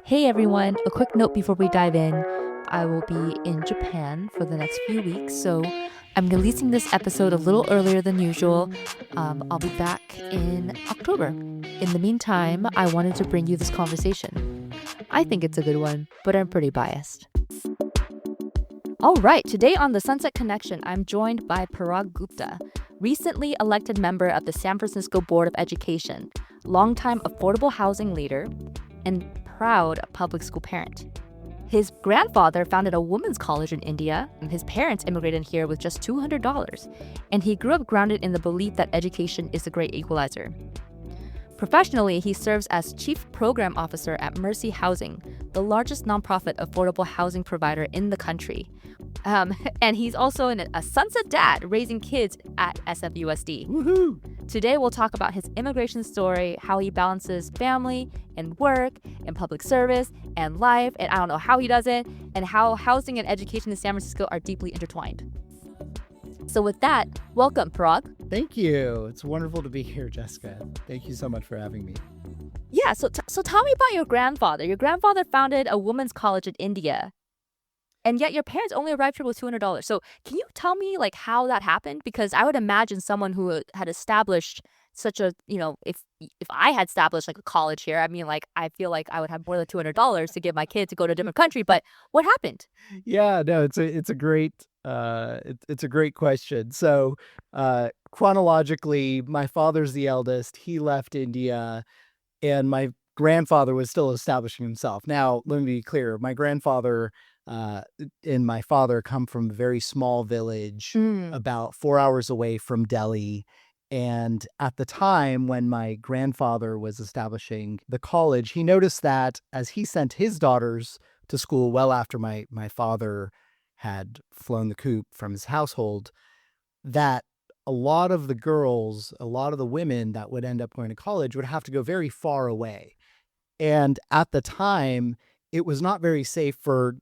Hey everyone, a quick note before we dive in. I will be in Japan for the next few weeks, so I'm releasing this episode a little earlier than usual. I'll be back in October. In the meantime, I wanted to bring you this conversation. I think it's a good one, but I'm pretty biased. All right, today on the Sunset Connection, I'm joined by Parag Gupta, recently elected member of the San Francisco Board of Education, longtime affordable housing leader, and proud public school parent. His grandfather founded a women's college in India, and his parents immigrated here with just $200, and he grew up grounded in the belief that education is the great equalizer. Professionally, he serves as Chief Program Officer at Mercy Housing, the largest nonprofit affordable housing provider in the country. And he's also a Sunset dad raising kids at SFUSD. Woohoo! Today, we'll talk about his immigration story, how he balances family and work and public service and life, and I don't know how he does it, and how housing and education in San Francisco are deeply intertwined. So with that, welcome, Parag. Thank you. It's wonderful to be here, Jessica. Thank you so much for having me. Yeah, so tell me about your grandfather. Your grandfather founded a women's college in India, and yet your parents only arrived here with $200. So can you tell me how that happened? Because I would imagine someone who had established such a, if I had established a college here, I feel like I would have more than $200 to give my kid to go to a different country. But what happened? Yeah, no, it's a great it's a great question. So chronologically, my father's the eldest. He left India, and my grandfather was still establishing himself. Now, let me be clear. My grandfather and my father come from a very small village about 4 hours away from Delhi. And at the time when my grandfather was establishing the college, he noticed that as he sent his daughters to school well after my father had flown the coop from his household, that a lot of the girls, a lot of the women that would end up going to college would have to go very far away. And at the time, it was not very safe for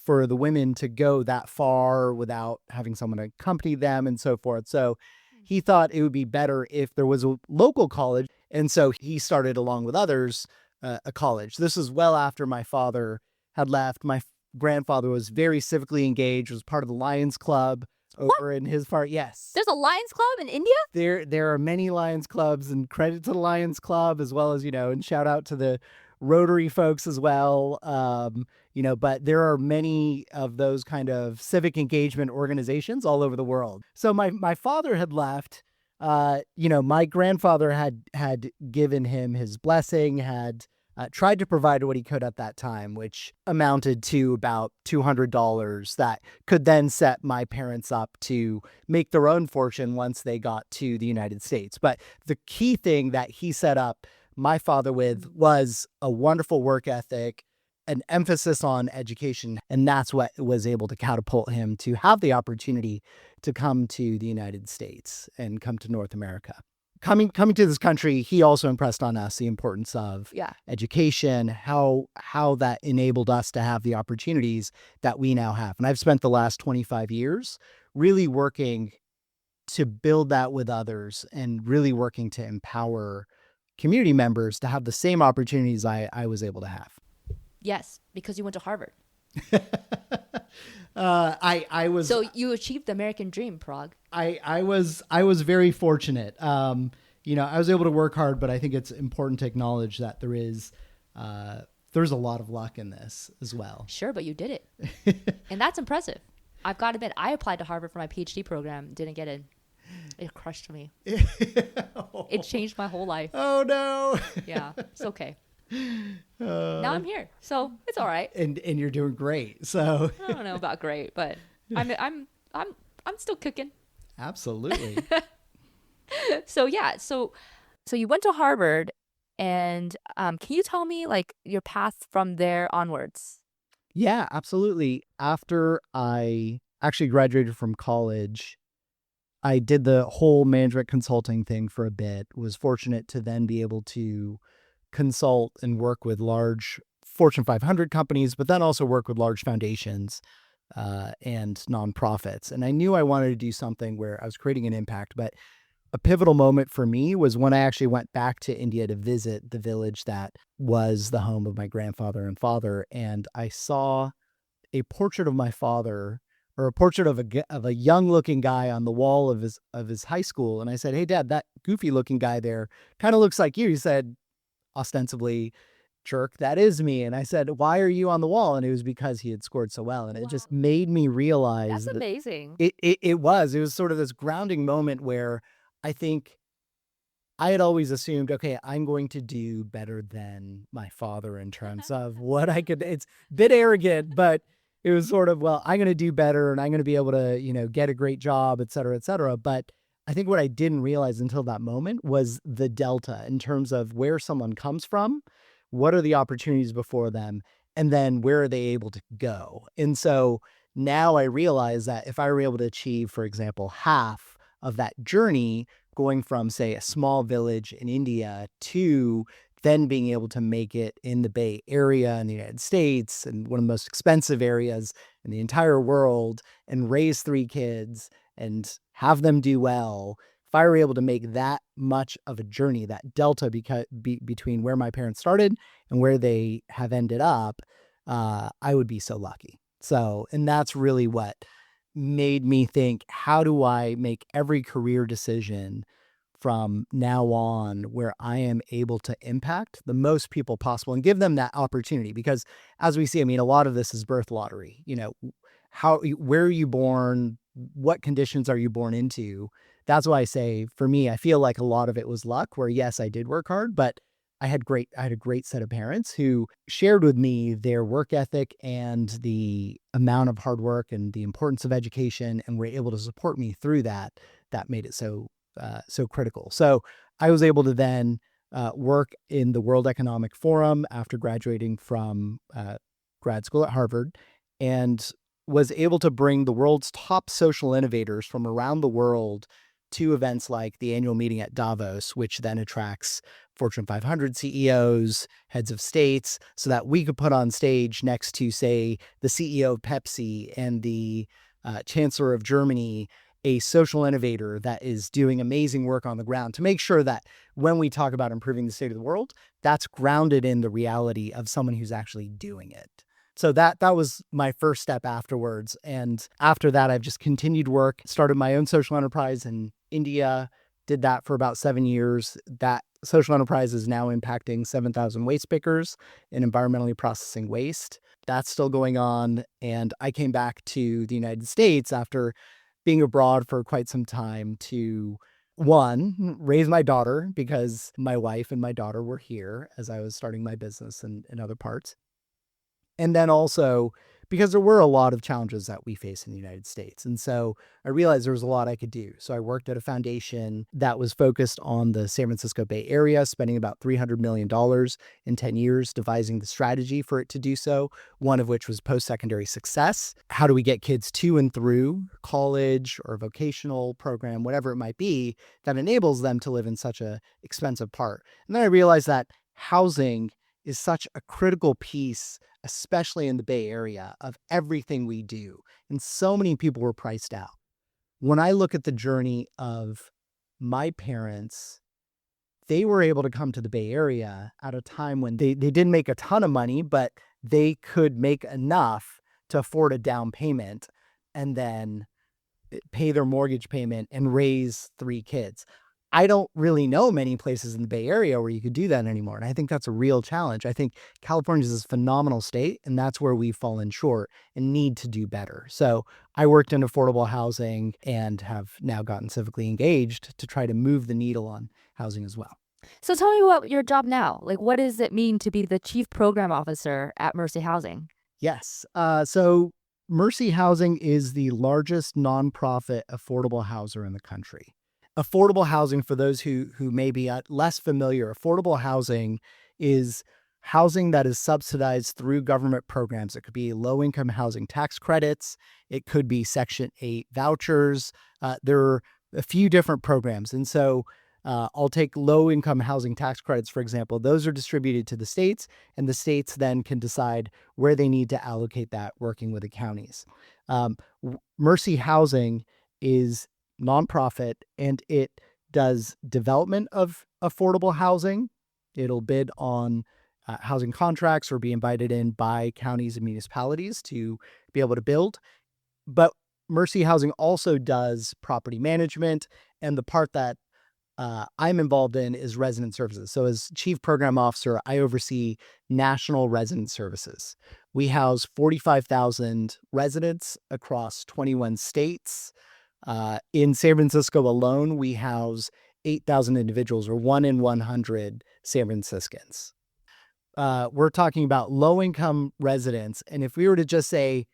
the women to go that far without having someone accompany them and so forth. So he thought it would be better if there was a local college. And so he started, along with others, a college. This is well after my father had left. My grandfather was very civically engaged, was part of the Lions Club over in his part. Yes. There's a Lions Club in India? There are many Lions Clubs, and credit to the Lions Club, as well as, and shout out to the Rotary folks as well. But there are many of those kind of civic engagement organizations all over the world. So my father had left. My grandfather had given him his blessing, had tried to provide what he could at that time, which amounted to about $200 that could then set my parents up to make their own fortune once they got to the United States. But the key thing that he set up my father with was a wonderful work ethic, an emphasis on education, and that's what was able to catapult him to have the opportunity to come to the United States and come to North America. Coming to this country, he also impressed on us the importance of education, how that enabled us to have the opportunities that we now have. And I've spent the last 25 years really working to build that with others and really working to empower community members to have the same opportunities I was able to have. Yes, because you went to Harvard. I was. So you achieved the American dream, Parag. I was very fortunate. I was able to work hard, but I think it's important to acknowledge that there's a lot of luck in this as well. Sure, but you did it, and that's impressive. I've got to admit, I applied to Harvard for my PhD program, didn't get in. It crushed me. It changed my whole life. Oh no. Yeah, it's okay. Now I'm here, so it's all right. And you're doing great. So I don't know about great, but I'm still cooking. Absolutely. So you went to Harvard, and can you tell me your path from there onwards? Yeah, absolutely. After I actually graduated from college, I did the whole management consulting thing for a bit, was fortunate to then be able to consult and work with large Fortune 500 companies, but then also work with large foundations and nonprofits. And I knew I wanted to do something where I was creating an impact, but a pivotal moment for me was when I actually went back to India to visit the village that was the home of my grandfather and father. And I saw a portrait of my father, or a portrait of a young looking guy on the wall of his high school. And I said, "Hey Dad, that goofy looking guy there kind of looks like you." He said, ostensibly, "Jerk, that is me." And I said, "Why are you on the wall?" And it was because he had scored so well. And it just made me realize That's that amazing. it was sort of this grounding moment where I think I had always assumed, okay, I'm going to do better than my father in terms of what I could. It's a bit arrogant, but it was sort of, well, I'm going to do better and I'm going to be able to, get a great job, et cetera, et cetera. But I think what I didn't realize until that moment was the delta in terms of where someone comes from, what are the opportunities before them, and then where are they able to go. And so now I realize that if I were able to achieve, for example, half of that journey, going from, say, a small village in India to then being able to make it in the Bay Area in the United States and one of the most expensive areas in the entire world, and raise 3 kids and have them do well. If I were able to make that much of a journey, that delta between where my parents started and where they have ended up, I would be so lucky. So, and that's really what made me think, how do I make every career decision from now on where I am able to impact the most people possible and give them that opportunity? Because as we see, I mean, a lot of this is birth lottery. Where are you born? What conditions are you born into? That's why I say, for me, I feel like a lot of it was luck, where yes, I did work hard, but I had a great set of parents who shared with me their work ethic and the amount of hard work and the importance of education, and were able to support me through that. That made it so critical. So I was able to then work in the World Economic Forum after graduating from grad school at Harvard, and was able to bring the world's top social innovators from around the world to events like the annual meeting at Davos, which then attracts Fortune 500 CEOs, heads of states, so that we could put on stage next to, say, the CEO of Pepsi and the Chancellor of Germany, a social innovator that is doing amazing work on the ground, to make sure that when we talk about improving the state of the world, that's grounded in the reality of someone who's actually doing it. So that was my first step afterwards. And after that, I've just continued work, started my own social enterprise in India, did that for about 7 years. That social enterprise is now impacting 7,000 waste pickers in environmentally processing waste. That's still going on. And I came back to the United States after being abroad for quite some time to, one, raise my daughter, because my wife and my daughter were here as I was starting my business in other parts. And then also because there were a lot of challenges that we face in the United States. And so I realized there was a lot I could do. So I worked at a foundation that was focused on the San Francisco Bay Area, spending about $300 million in 10 years, devising the strategy for it to do so, one of which was post-secondary success. How do we get kids to and through college or a vocational program, whatever it might be, that enables them to live in such a expensive part? And then I realized that housing is such a critical piece, especially in the Bay Area, of everything we do. And so many people were priced out. When I look at the journey of my parents, they were able to come to the Bay Area at a time when they didn't make a ton of money, but they could make enough to afford a down payment and then pay their mortgage payment and raise 3 kids. I don't really know many places in the Bay Area where you could do that anymore. And I think that's a real challenge. I think California is this phenomenal state, and that's where we've fallen short and need to do better. So I worked in affordable housing and have now gotten civically engaged to try to move the needle on housing as well. So tell me about your job now. Like, what does it mean to be the chief program officer at Mercy Housing? Yes. So Mercy Housing is the largest nonprofit affordable houser in the country. Affordable housing, for those who may be less familiar, affordable housing is housing that is subsidized through government programs. It could be low-income housing tax credits. It could be Section 8 vouchers. There are a few different programs. And so I'll take low-income housing tax credits, for example. Those are distributed to the states, and the states then can decide where they need to allocate that, working with the counties. Mercy Housing is nonprofit, and it does development of affordable housing. It'll bid on housing contracts or be invited in by counties and municipalities to be able to build. But Mercy Housing also does property management, and the part that I'm involved in is resident services. So as chief program officer, I oversee national resident services. We house 45,000 residents across 21 states. In San Francisco alone, we house 8,000 individuals, or 1 in 100 San Franciscans. We're talking about low-income residents. And if we were to just say,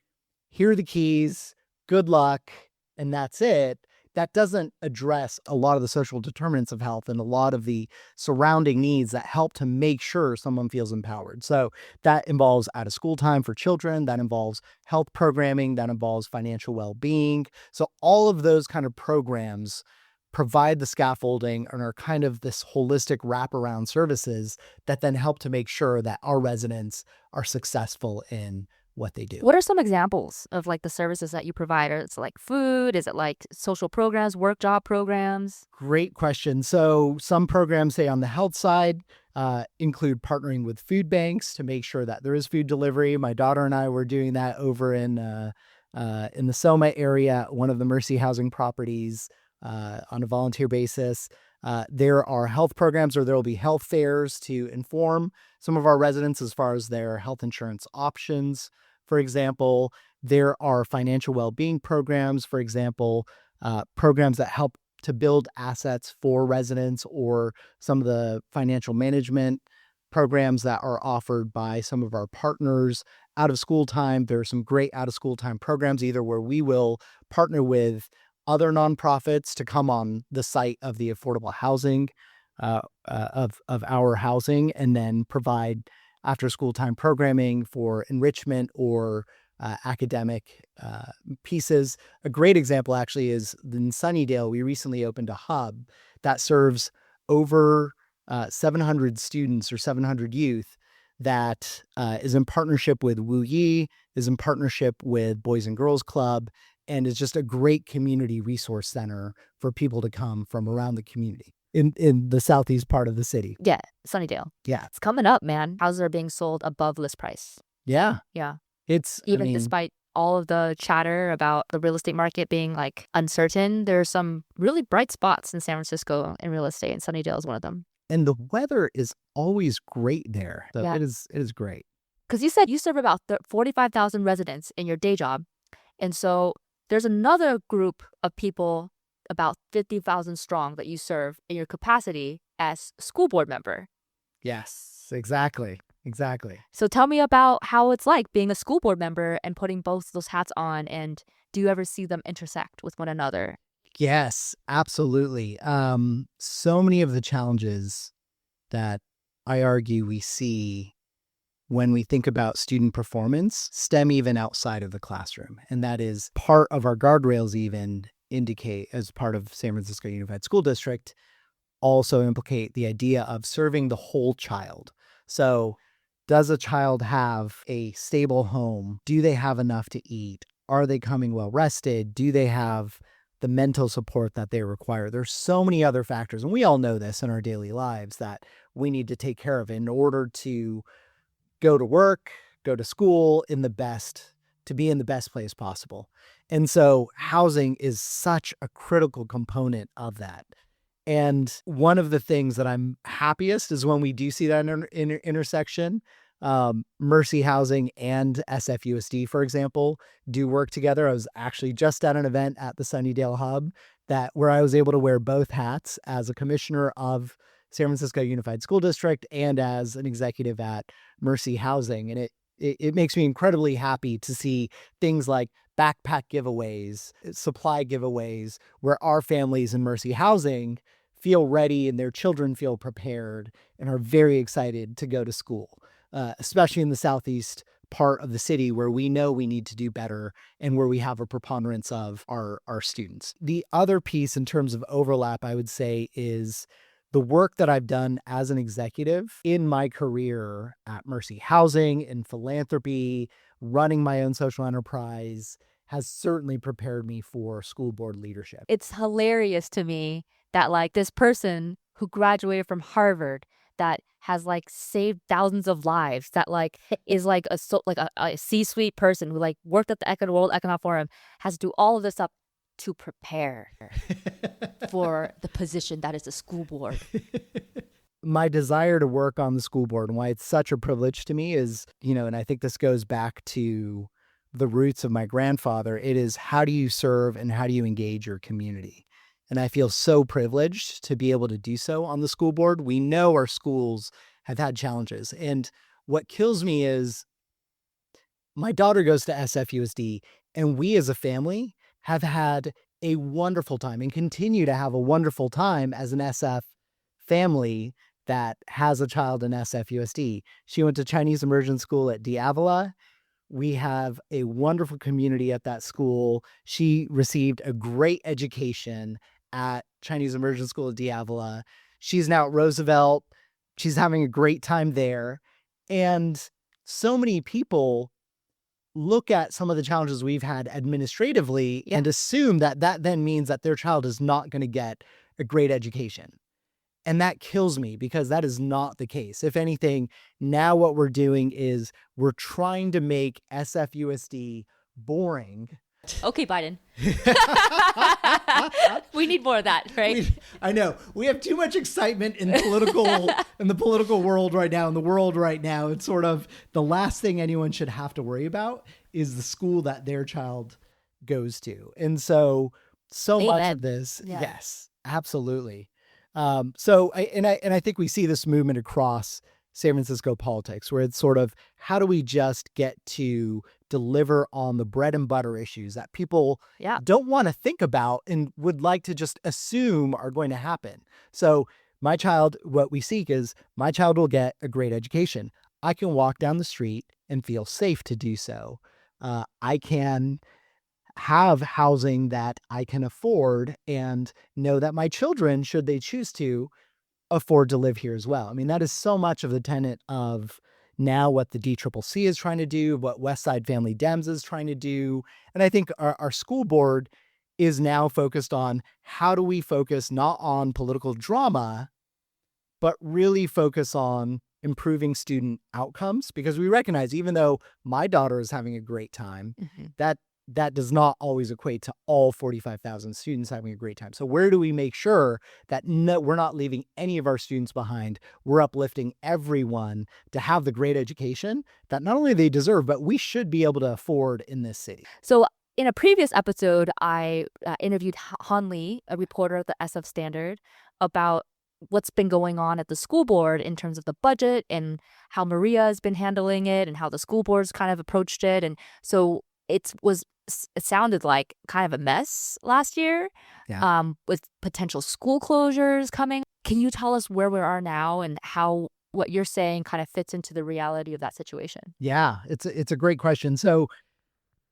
here are the keys, good luck, and that's it, that doesn't address a lot of the social determinants of health and a lot of the surrounding needs that help to make sure someone feels empowered. So that involves out-of-school time for children, that involves health programming, that involves financial well-being. So all of those kind of programs provide the scaffolding and are kind of this holistic wraparound services that then help to make sure that our residents are successful in what they do. What are some examples of like the services that you provide? Is it like food? Is it like social programs, work job programs? Great question. So some programs, say on the health side, include partnering with food banks to make sure that there is food delivery. My daughter and I were doing that over in the Soma area, one of the Mercy Housing properties, on a volunteer basis. There are health programs, or there will be health fairs to inform some of our residents as far as their health insurance options. For example, there are financial well-being programs, for example, programs that help to build assets for residents, or some of the financial management programs that are offered by some of our partners. Out of school time, there are some great out of school time programs, either where we will partner with other nonprofits to come on the site of the affordable housing of our housing, and then provide after school time programming for enrichment or academic pieces. A great example actually is in Sunnydale. We recently opened a hub that serves over 700 students or 700 youth, that is in partnership with Wu Yi, is in partnership with Boys and Girls Club, and is just a great community resource center for people to come from around the community in the southeast part of the city. Yeah, Sunnydale. Yeah. It's coming up, man. Houses are being sold above list price. Yeah. Yeah. It's Even despite all of the chatter about the real estate market being like uncertain, there are some really bright spots in San Francisco in real estate, and Sunnydale is one of them. And the weather is always great there. So Yeah. it is great. Because you said you serve about 45,000 residents in your day job. And so there's another group of people, about 50,000 strong, that you serve in your capacity as school board member. Yes, exactly. Exactly. So tell me about how it's like being a school board member and putting both those hats on, and do you ever see them intersect with one another? Yes, absolutely. So many of the challenges that I argue we see when we think about student performance stem even outside of the classroom. And that is part of our guardrails even indicate, as part of San Francisco Unified School District, also implicate the idea of serving the whole child. So does a child have a stable home? Do they have enough to eat? Are they coming well rested? Do they have the mental support that they require? There's so many other factors, and we all know this in our daily lives, that we need to take care of in order to go to work, go to school to be in the best place possible. And so housing is such a critical component of that. And one of the things that I'm happiest is when we do see that intersection. Mercy Housing and SFUSD, for example, do work together. I was actually just at an event at the Sunnydale Hub where I was able to wear both hats as a commissioner of San Francisco Unified School District and as an executive at Mercy Housing. And it makes me incredibly happy to see things like backpack giveaways, supply giveaways, where our families in Mercy Housing feel ready and their children feel prepared and are very excited to go to school, especially in the southeast part of the city where we know we need to do better and where we have a preponderance of our students. The other piece in terms of overlap, I would say, is the work that I've done as an executive in my career at Mercy Housing, in philanthropy, running my own social enterprise, has certainly prepared me for school board leadership. It's hilarious to me that like this person who graduated from Harvard that has like saved thousands of lives, that like is like a C-suite person who like worked at the World Economic Forum, has to do all of this stuff to prepare for the position that is the school board. My desire to work on the school board and why it's such a privilege to me is, and I think this goes back to the roots of my grandfather. It is, how do you serve and how do you engage your community? And I feel so privileged to be able to do so on the school board. We know our schools have had challenges. And what kills me is my daughter goes to SFUSD, and we as a family have had a wonderful time and continue to have a wonderful time as an SF family that has a child in SFUSD. She went to Chinese immersion school at D'Avila. We have a wonderful community at that school. She received a great education at Chinese immersion school at D'Avila. She's now at Roosevelt. She's having a great time there. And so many people look at some of the challenges we've had administratively and assume that then means that their child is not going to get a great education. And that kills me, because that is not the case. If anything, now what we're doing is we're trying to make SFUSD boring. Okay, Biden. We need more of that, right? I know. We have too much excitement in the political world right now, in the world right now. It's sort of the last thing anyone should have to worry about is the school that their child goes to. And so much of this, yes, absolutely. I think we see this movement across San Francisco politics, where it's sort of, how do we just get to deliver on the bread and butter issues that people don't want to think about and would like to just assume are going to happen. So what we seek is my child will get a great education. I can walk down the street and feel safe to do so. I can have housing that I can afford and know that my children, should they choose to, afford to live here as well. I mean, that is so much of the tenet of now what the DCCC is trying to do, what West Side Family Dems is trying to do. And I think our school board is now focused on, how do we focus not on political drama, but really focus on improving student outcomes? Because we recognize, even though my daughter is having a great time, that does not always equate to all 45,000 students having a great time. So where do we make sure that we're not leaving any of our students behind? We're uplifting everyone to have the great education that not only they deserve, but we should be able to afford in this city. So in a previous episode, I interviewed Han Lee, a reporter at the SF Standard, about what's been going on at the school board in terms of the budget and how Maria has been handling it and how the school board's kind of approached it. And so it sounded like kind of a mess last year, with potential school closures coming. Can you tell us where we are now and how what you're saying kind of fits into the reality of that situation? Yeah, it's a great question. So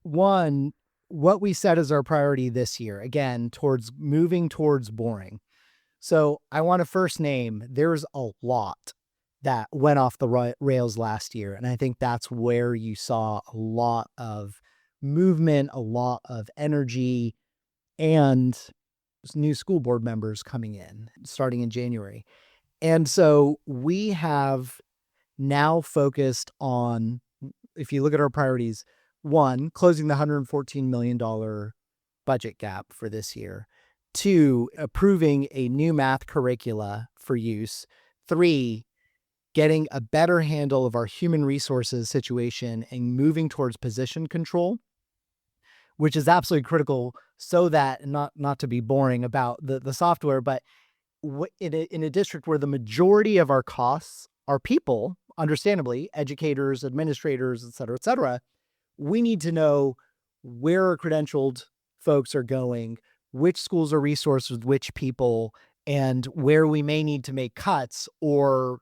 one, what we set as our priority this year, again, towards moving towards boring. So I want to first name, there's a lot that went off the rails last year. And I think that's where you saw a lot of movement, a lot of energy, and new school board members coming in starting in January. And so we have now focused on, if you look at our priorities, one, closing the $114 million budget gap for this year. Two, approving a new math curricula for use. Three, getting a better handle of our human resources situation and moving towards position control, which is absolutely critical, so that, not to be boring about the software, but in a district where the majority of our costs are people, understandably, educators, administrators, et cetera, we need to know where our credentialed folks are going, which schools are resourced with which people, and where we may need to make cuts or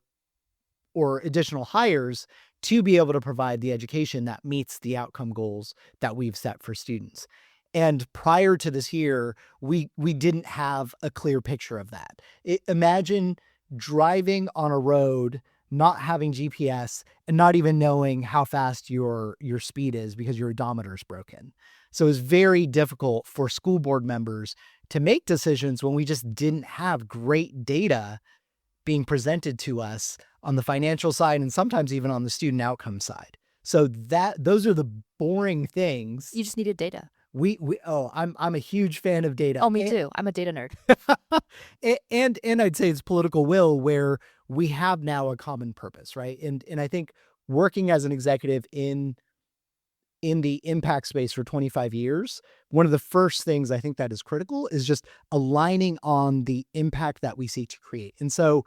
additional hires to be able to provide the education that meets the outcome goals that we've set for students. And prior to this year, we didn't have a clear picture of that. Imagine driving on a road, not having GPS, and not even knowing how fast your speed is because your odometer is broken. So it's very difficult for school board members to make decisions when we just didn't have great data being presented to us on the financial side and sometimes even on the student outcome side. So those are the boring things. You just needed data. I'm a huge fan of data. Oh, me too. I'm a data nerd. and I'd say it's political will, where we have now a common purpose, right? And I think working as an executive in the impact space for 25 years, one of the first things I think that is critical is just aligning on the impact that we seek to create. And so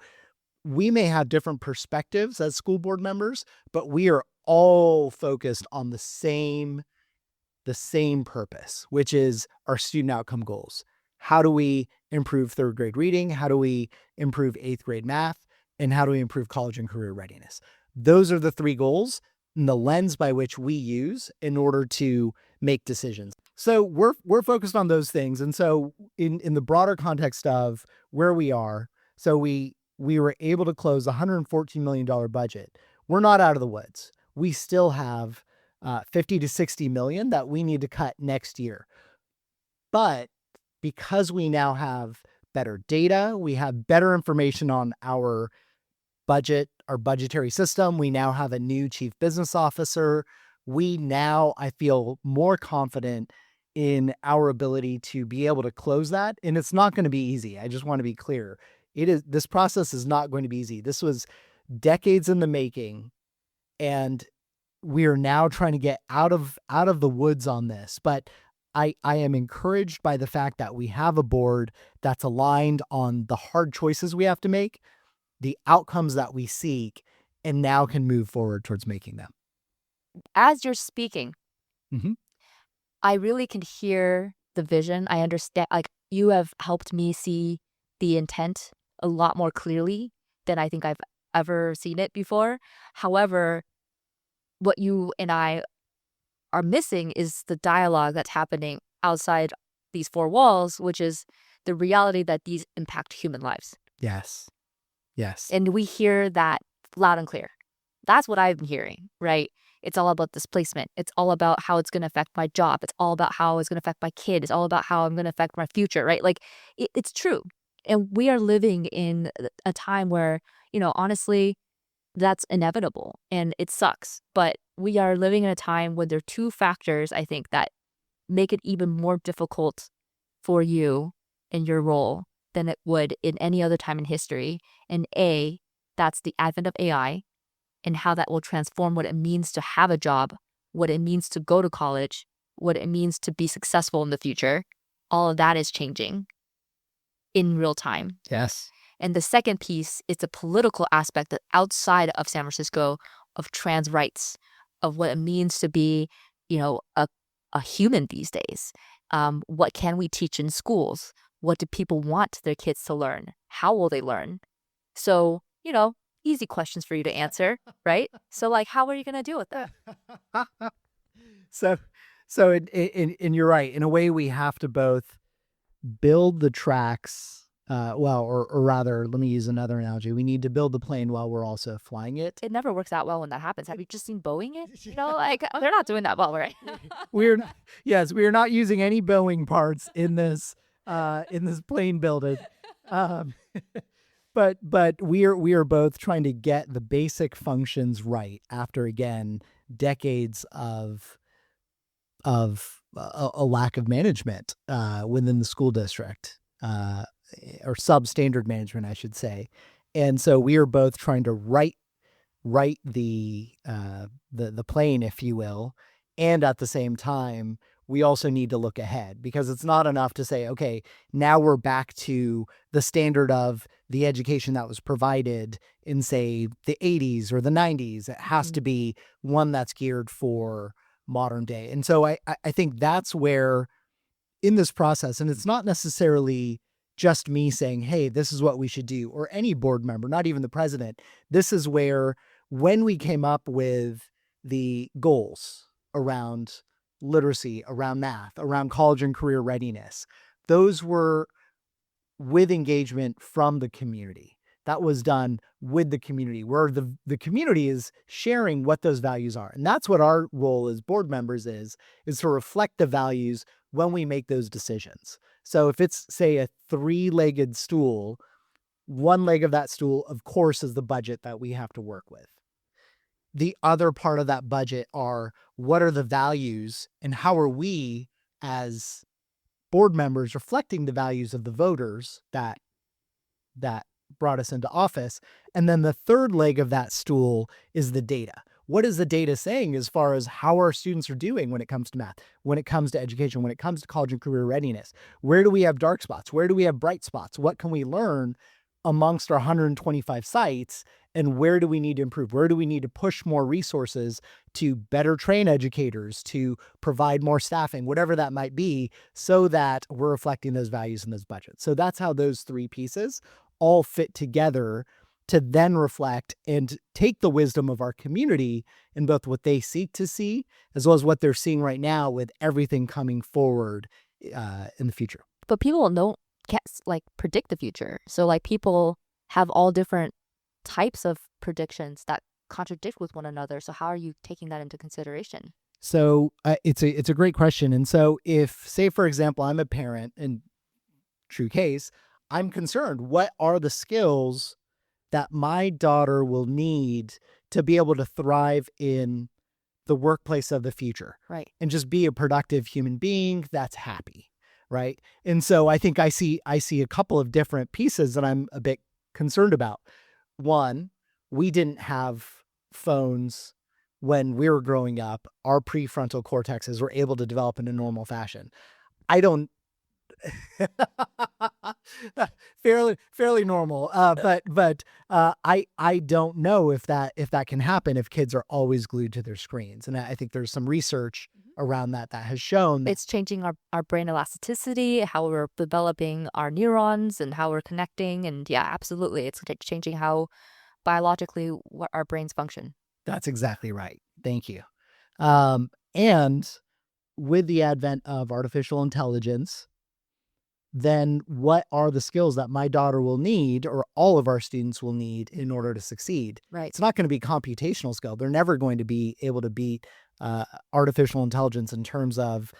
we may have different perspectives as school board members, but we are all focused on the same purpose, which is our student outcome goals. How do we improve third grade reading? How do we improve eighth grade math? And how do we improve college and career readiness? Those are the three goals and the lens by which we use in order to make decisions. So we're focused on those things. And so in the broader context of where we are, so we were able to close a $114 million budget. We're not out of the woods. We still have 50 to 60 million that we need to cut next year. But because we now have better data, we have better information on our budget, our budgetary system. We now have a new chief business officer. I feel more confident in our ability to be able to close that. And it's not going to be easy. I just want to be clear. This process is not going to be easy. This was decades in the making, and we are now trying to get out of the woods on this. But I am encouraged by the fact that we have a board that's aligned on the hard choices we have to make, the outcomes that we seek, and now can move forward towards making them. As you're speaking, Mm-hmm. I really can hear the vision. I understand, like, you have helped me see the intent a lot more clearly than I think I've ever seen it before. However, what you and I are missing is the dialogue that's happening outside these four walls, which is the reality that these impact human lives. Yes. And we hear that loud and clear. That's what I'm hearing, right? It's all about displacement. It's all about how it's going to affect my job. It's all about how it's going to affect my kid. It's all about how I'm going to affect my future, right? Like, it's true. And we are living in a time where, honestly, that's inevitable and it sucks. But we are living in a time when there are two factors, I think, that make it even more difficult for you in your role than it would in any other time in history. And that's the advent of AI and how that will transform what it means to have a job, what it means to go to college, what it means to be successful in the future. All of that is changing in real time. Yes. And the second piece is the political aspect that outside of San Francisco of trans rights, of what it means to be, a human these days. What can we teach in schools? What do people want their kids to learn? How will they learn? So, easy questions for you to answer, right? So, like, how are you going to deal with that? So you're right. In a way, we have to both build the tracks. Or rather, let me use another analogy. We need to build the plane while we're also flying it. It never works out well when that happens. Have you just seen Boeing it? Like, they're not doing that well, right? We are not using any Boeing parts in this plane building. But we are both trying to get the basic functions right after, again, decades of a lack of management within the school district, or substandard management, I should say. And so we are both trying to right the plane, if you will, and at the same time, we also need to look ahead, because it's not enough to say, okay, now we're back to the standard of the education that was provided in, say, the 80s or the 90s. It has to be one that's geared for modern day. And so I think that's where, in this process, and it's not necessarily just me saying, hey, this is what we should do, or any board member, not even the president. This is where, when we came up with the goals around literacy, around math, around college and career readiness, those were with engagement from the community. That was done with the community, where the community is sharing what those values are. And that's what our role as board members is to reflect the values when we make those decisions. So if it's, say, a 3-legged stool, one leg of that stool, of course, is the budget that we have to work with. The other part of that budget are, what are the values and how are we as board members reflecting the values of the voters that brought us into office. And then the third leg of that stool is the data. What is the data saying as far as how our students are doing when it comes to math, when it comes to education, when it comes to college and career readiness? Where do we have dark spots? Where do we have bright spots? What can we learn amongst our 125 sites? And where do we need to improve? Where do we need to push more resources to better train educators, to provide more staffing, whatever that might be, so that we're reflecting those values in those budgets? So that's how those three pieces all fit together to then reflect and take the wisdom of our community in both what they seek to see, as well as what they're seeing right now with everything coming forward in the future. But people can't like predict the future. So like people have all different types of predictions that contradict with one another. So how are you taking that into consideration? So it's a great question. And so if, say, for example, I'm a parent, in true case, I'm concerned, what are the skills that my daughter will need to be able to thrive in the workplace of the future? Right. And just be a productive human being that's happy. Right. And so I think I see a couple of different pieces that I'm a bit concerned about. One, we didn't have phones when we were growing up. Our prefrontal cortexes were able to develop in a normal fashion. I don't fairly normal. But I don't know if that can happen if kids are always glued to their screens. And I think there's some research around that has shown that it's changing our brain elasticity, how we're developing our neurons and how we're connecting. And yeah, absolutely. It's changing how biologically what our brains function. That's exactly right. Thank you. And with the advent of artificial intelligence, then what are the skills that my daughter will need, or all of our students will need, in order to succeed? Right. It's not going to be computational skill. They're never going to be able to beat artificial intelligence in terms of,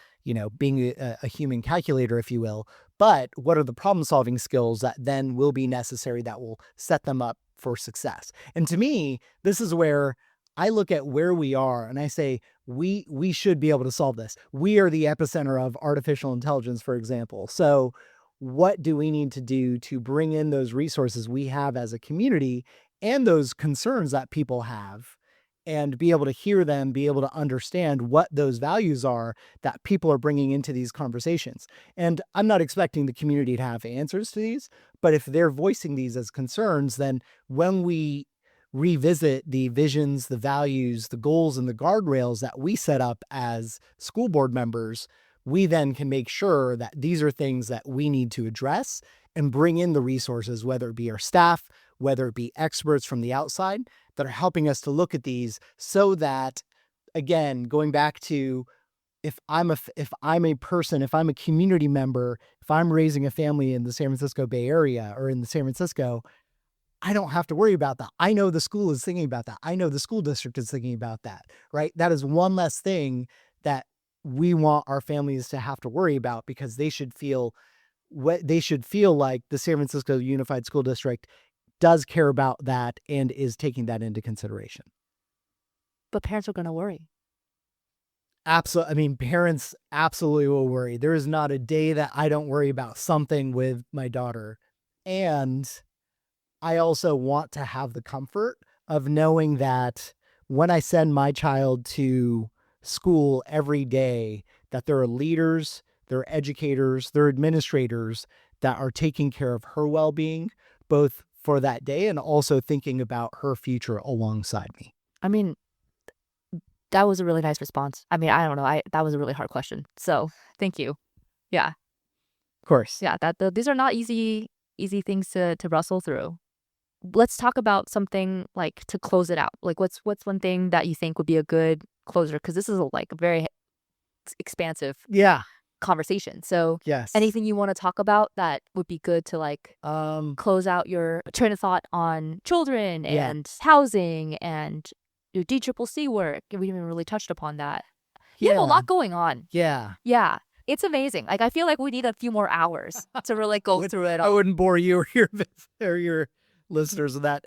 being a human calculator, if you will. But what are the problem-solving skills that then will be necessary that will set them up for success? And to me, this is where I look at where we are and I say, we should be able to solve this. We are the epicenter of artificial intelligence, for example. So what do we need to do to bring in those resources we have as a community and those concerns that people have, and be able to hear them, be able to understand what those values are that people are bringing into these conversations? And I'm not expecting the community to have answers to these, but if they're voicing these as concerns, then when we revisit the visions, the values, the goals, and the guardrails that we set up as school board members, we then can make sure that these are things that we need to address and bring in the resources, whether it be our staff, whether it be experts from the outside that are helping us to look at these, so that, again, going back to, if I'm a person, if I'm a community member, if I'm raising a family in the San Francisco Bay Area or in the San Francisco, I don't have to worry about that. I know the school is thinking about that. I know the school district is thinking about that, right? That is one less thing that we want our families to have to worry about, because they should feel like the San Francisco Unified School District does care about that and is taking that into consideration. But parents are going to worry. Absolutely. I mean, parents absolutely will worry. There is not a day that I don't worry about something with my daughter. And I also want to have the comfort of knowing that when I send my child to school every day, that there are leaders, there are educators, there are administrators that are taking care of her well-being, both for that day and also thinking about her future alongside me. I mean, that was a really nice response. I mean, I don't know. That was a really hard question. So thank you. Yeah. Of course. Yeah. These are not easy things to wrestle through. Let's talk about something like to close it out. Like what's one thing that you think would be a good closer? Because this is a very expansive conversation. So yes, anything you want to talk about that would be good to close out your train of thought on children and housing and your DCCC work. We haven't really touched upon that. You have a lot going on. Yeah. Yeah. It's amazing. Like, I feel like we need a few more hours to really go through it I all. wouldn't bore you or your listeners with that.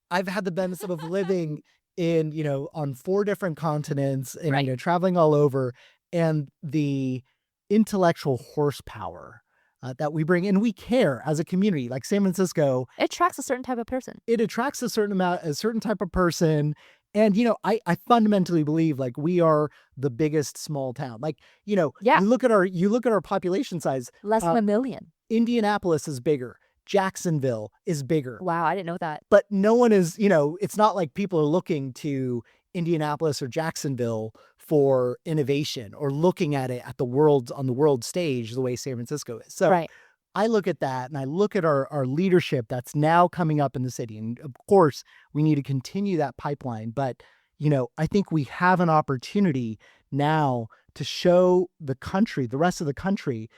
I've had the benefit of living in, on 4 different continents and, Right. traveling all over, and the intellectual horsepower that we bring, and we care as a community, like San Francisco, It attracts a certain type of person. it attracts a certain type of person. And, I fundamentally believe like we are the biggest small town. Like, Yeah. you look at our population size, Less than uh, a million. Indianapolis is bigger. Jacksonville is bigger. Wow, I didn't know that. But no one is, it's not like people are looking to Indianapolis or Jacksonville for innovation or looking at it on the world stage the way San Francisco is. So Right. I look at that and I look at our leadership that's now coming up in the city. And of course, we need to continue that pipeline. But, I think we have an opportunity now to show the rest of the country,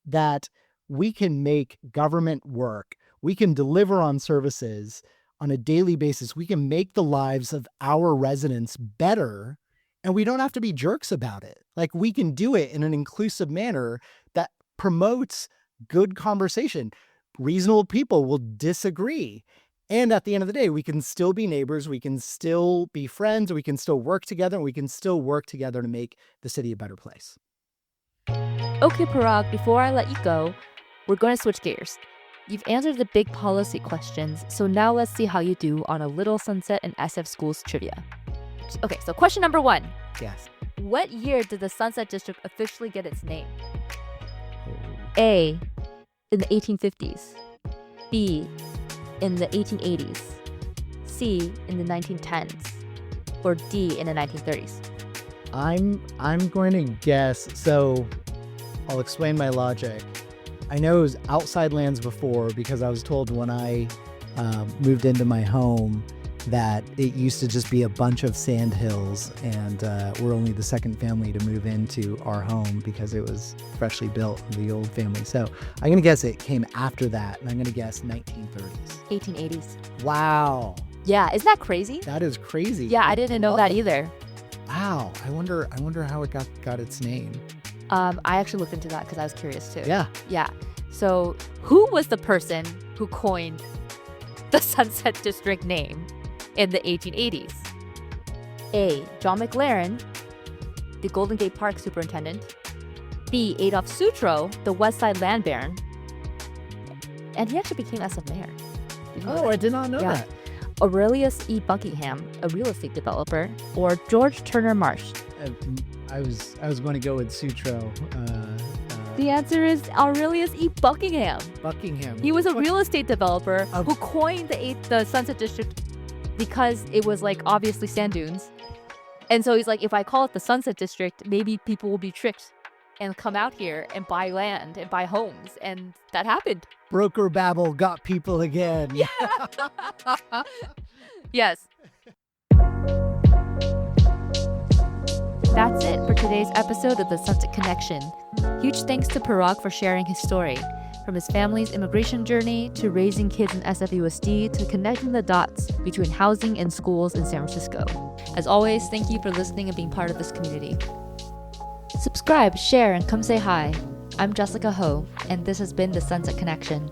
that we can make government work. We can deliver on services on a daily basis. We can make the lives of our residents better, and we don't have to be jerks about it. Like, we can do it in an inclusive manner that promotes good conversation. Reasonable people will disagree. And at the end of the day, we can still be neighbors. We can still be friends. We can still work together. And we can still work together to make the city a better place. Okay, Parag, before I let you go, we're going to switch gears. You've answered the big policy questions, so now let's see how you do on a Little Sunset and SF Schools trivia. Okay, so question number 1. Yes. What year did the Sunset District officially get its name? A, in the 1850s. B, in the 1880s. C, in the 1910s. Or D, in the 1930s. I'm going to guess. So I'll explain my logic. I know it was outside lands before because I was told when I moved into my home that it used to just be a bunch of sand hills, and we're only the second family to move into our home because it was freshly built, the old family. So I'm going to guess it came after that, and I'm going to guess 1930s. 1880s. Wow. Yeah, isn't that crazy? That is crazy. Yeah, I didn't know that either. Wow. I wonder how it got its name. I actually looked into that because I was curious too. Yeah. Yeah. So who was the person who coined the Sunset District name in the 1880s? A, John McLaren, the Golden Gate Park superintendent. B, Adolph Sutro, the West Side land baron. And he actually became SF mayor. Did you know Oh, that? I did not know Yeah. that. Aurelius E. Buckingham, a real estate developer, or George Turner Marsh. I was going to go with Sutro. The answer is Aurelius E. Buckingham. Buckingham. He was a real estate developer Of- who coined the Sunset District because it was like obviously sand dunes. And so he's like, if I call it the Sunset District, maybe people will be tricked and come out here and buy land and buy homes. And that happened. Broker babble got people again. Yeah. Yes. That's it for today's episode of The Sunset Connection. Huge thanks to Parag for sharing his story, from his family's immigration journey to raising kids in SFUSD to connecting the dots between housing and schools in San Francisco. As always, thank you for listening and being part of this community. Subscribe, share, and come say hi. I'm Jessica Ho, and this has been The Sunset Connection.